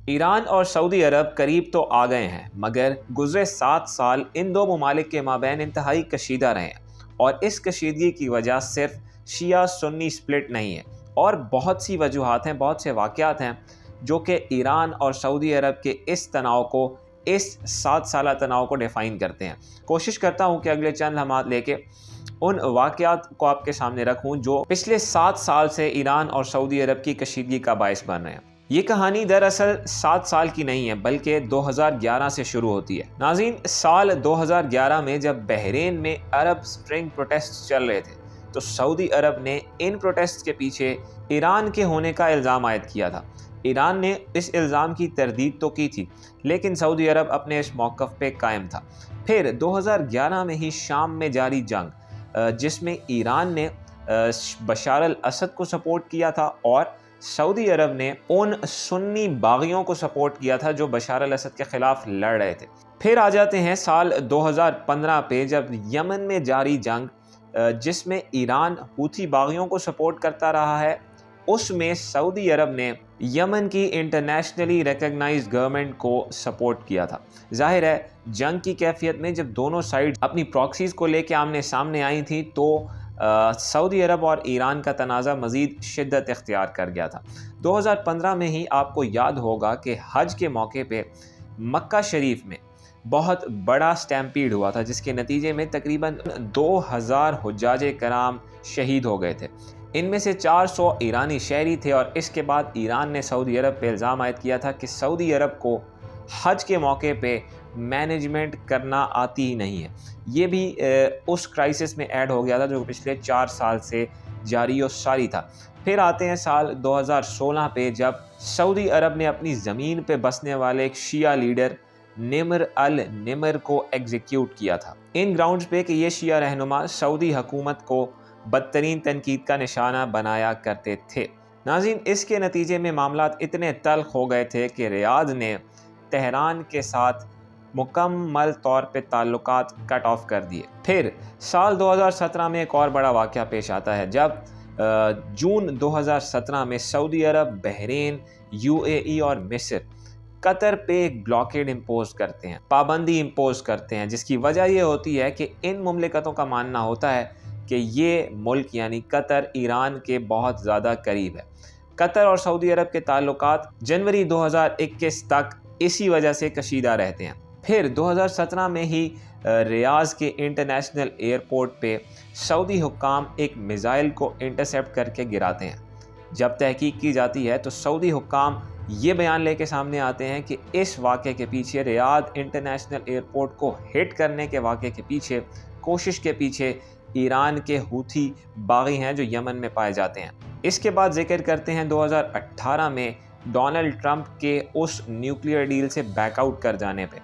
ایران اور سعودی عرب قریب تو آ گئے ہیں، مگر گزرے 7 سال ان دو ممالک کے مابین انتہائی کشیدہ رہے ہیں، اور اس کشیدگی کی وجہ صرف شیعہ سنی سپلٹ نہیں ہے، اور بہت سی وجوہات ہیں، بہت سے واقعات ہیں جو کہ ایران اور سعودی عرب کے اس تناؤ کو، اس 7 سالہ تناؤ کو ڈیفائن کرتے ہیں۔ کوشش کرتا ہوں کہ اگلے چند لمحات لے کے ان واقعات کو آپ کے سامنے رکھوں جو پچھلے 7 سال سے ایران اور سعودی عرب کی کشیدگی کا باعث بن رہے ہیں۔ یہ کہانی دراصل 7 سال کی نہیں ہے، بلکہ 2011 سے شروع ہوتی ہے۔ ناظرین، سال 2011 میں جب بحرین میں عرب سپرنگ پروٹیسٹ چل رہے تھے تو سعودی عرب نے ان پروٹیسٹ کے پیچھے ایران کے ہونے کا الزام عائد کیا تھا۔ ایران نے اس الزام کی تردید تو کی تھی، لیکن سعودی عرب اپنے اس موقف پہ قائم تھا۔ پھر 2011 میں ہی شام میں جاری جنگ، جس میں ایران نے بشار الاسد کو سپورٹ کیا تھا اور سعودی عرب نے ان سنی باغیوں کو سپورٹ کیا تھا جو بشار الاسد کے خلاف لڑ رہے تھے۔ پھر آ جاتے ہیں سال 2015 پہ، جب یمن میں جاری جنگ، جس میں ایران حوثی باغیوں کو سپورٹ کرتا رہا ہے، اس میں سعودی عرب نے یمن کی انٹرنیشنلی ریکگنائزڈ گورنمنٹ کو سپورٹ کیا تھا۔ ظاہر ہے جنگ کی کیفیت میں جب دونوں سائیڈ اپنی پراکسیز کو لے کے آمنے سامنے آئی تھیں تو سعودی عرب اور ایران کا تنازع مزید شدت اختیار کر گیا تھا۔ 2015 میں ہی آپ کو یاد ہوگا کہ حج کے موقع پہ مکہ شریف میں بہت بڑا سٹیمپیڈ ہوا تھا، جس کے نتیجے میں تقریباً 2000 حجاج کرام شہید ہو گئے تھے۔ ان میں سے 400 ایرانی شہری تھے، اور اس کے بعد ایران نے سعودی عرب پہ الزام عائد کیا تھا کہ سعودی عرب کو حج کے موقع پہ مینجمنٹ کرنا آتی ہی نہیں ہے۔ یہ بھی اس کرائسس میں ایڈ ہو گیا تھا جو پچھلے 4 سال سے جاری و ساری تھا۔ پھر آتے ہیں سال 2016 پہ، جب سعودی عرب نے اپنی زمین پہ بسنے والے ایک شیعہ لیڈر نمر النمر کو ایگزیکیوٹ کیا تھا، ان گراؤنڈز پہ کہ یہ شیعہ رہنما سعودی حکومت کو بدترین تنقید کا نشانہ بنایا کرتے تھے۔ ناظرین، اس کے نتیجے میں معاملات اتنے تلخ ہو گئے تھے کہ ریاض نے تہران کے ساتھ مکمل طور پہ تعلقات کٹ آف کر دیے۔ پھر سال 2017 میں ایک اور بڑا واقعہ پیش آتا ہے، جب جون 2017 میں سعودی عرب، بحرین، UAE اور مصر قطر پہ ایک بلاکیڈ امپوز کرتے ہیں، پابندی امپوز کرتے ہیں، جس کی وجہ یہ ہوتی ہے کہ ان مملکتوں کا ماننا ہوتا ہے کہ یہ ملک یعنی قطر ایران کے بہت زیادہ قریب ہے۔ قطر اور سعودی عرب کے تعلقات جنوری 2021 تک اسی وجہ سے کشیدہ رہتے ہیں۔ پھر 2017 میں ہی ریاض کے انٹرنیشنل ایئرپورٹ پہ سعودی حکام ایک میزائل کو انٹرسیپٹ کر کے گراتے ہیں۔ جب تحقیق کی جاتی ہے تو سعودی حکام یہ بیان لے کے سامنے آتے ہیں کہ اس واقعے کے پیچھے، ریاض انٹرنیشنل ایئرپورٹ کو ہٹ کرنے کے واقعے کے پیچھے، کوشش کے پیچھے ایران کے حوثی باغی ہیں جو یمن میں پائے جاتے ہیں۔ اس کے بعد ذکر کرتے ہیں 2018 میں ڈونلڈ ٹرمپ کے اس نیوکلیئر ڈیل سے بیک آؤٹ کر جانے پہ،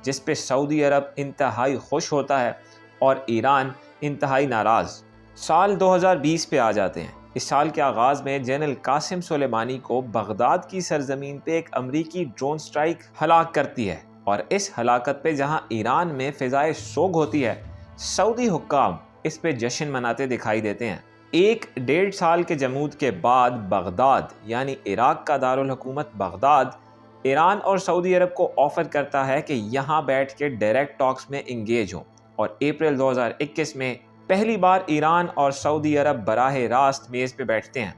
جس پہ سعودی عرب انتہائی خوش ہوتا ہے اور ایران انتہائی ناراض۔ سال 2020 پہ آ جاتے ہیں۔ اس سال کے آغاز میں جنرل قاسم سلیمانی کو بغداد کی سرزمین پہ ایک امریکی ڈرون سٹرائک ہلاک کرتی ہے، اور اس ہلاکت پہ جہاں ایران میں فضائے سوگ ہوتی ہے، سعودی حکام اس پہ جشن مناتے دکھائی دیتے ہیں۔ 1.5 سال کے جمود کے بعد بغداد یعنی عراق کا دارالحکومت بغداد ایران اور سعودی عرب کو آفر کرتا ہے کہ یہاں بیٹھ کے ڈائریکٹ ٹاکس میں انگیج ہوں، اور اپریل 2021 میں پہلی بار ایران اور سعودی عرب براہ راست میز پہ بیٹھتے ہیں۔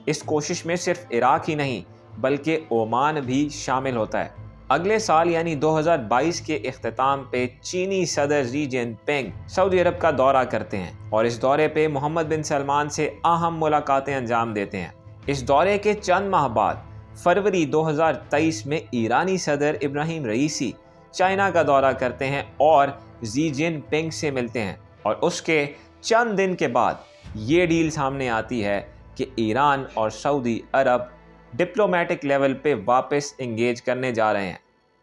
اس کوشش میں صرف عراق ہی نہیں بلکہ عمان بھی شامل ہوتا ہے۔ اگلے سال یعنی 2022 کے اختتام پہ چینی صدر ژی جن پنگ سعودی عرب کا دورہ کرتے ہیں، اور اس دورے پہ محمد بن سلمان سے اہم ملاقاتیں انجام دیتے ہیں۔ اس دورے کے چند ماہ بعد فروری 2023 میں ایرانی صدر ابراہیم رئیسی چائنا کا دورہ کرتے ہیں اور ژی جن پنگ سے ملتے ہیں، اور اس کے چند دن کے بعد یہ ڈیل سامنے آتی ہے کہ ایران اور سعودی عرب ڈپلومیٹک لیول پہ واپس انگیج کرنے جا رہے ہیں۔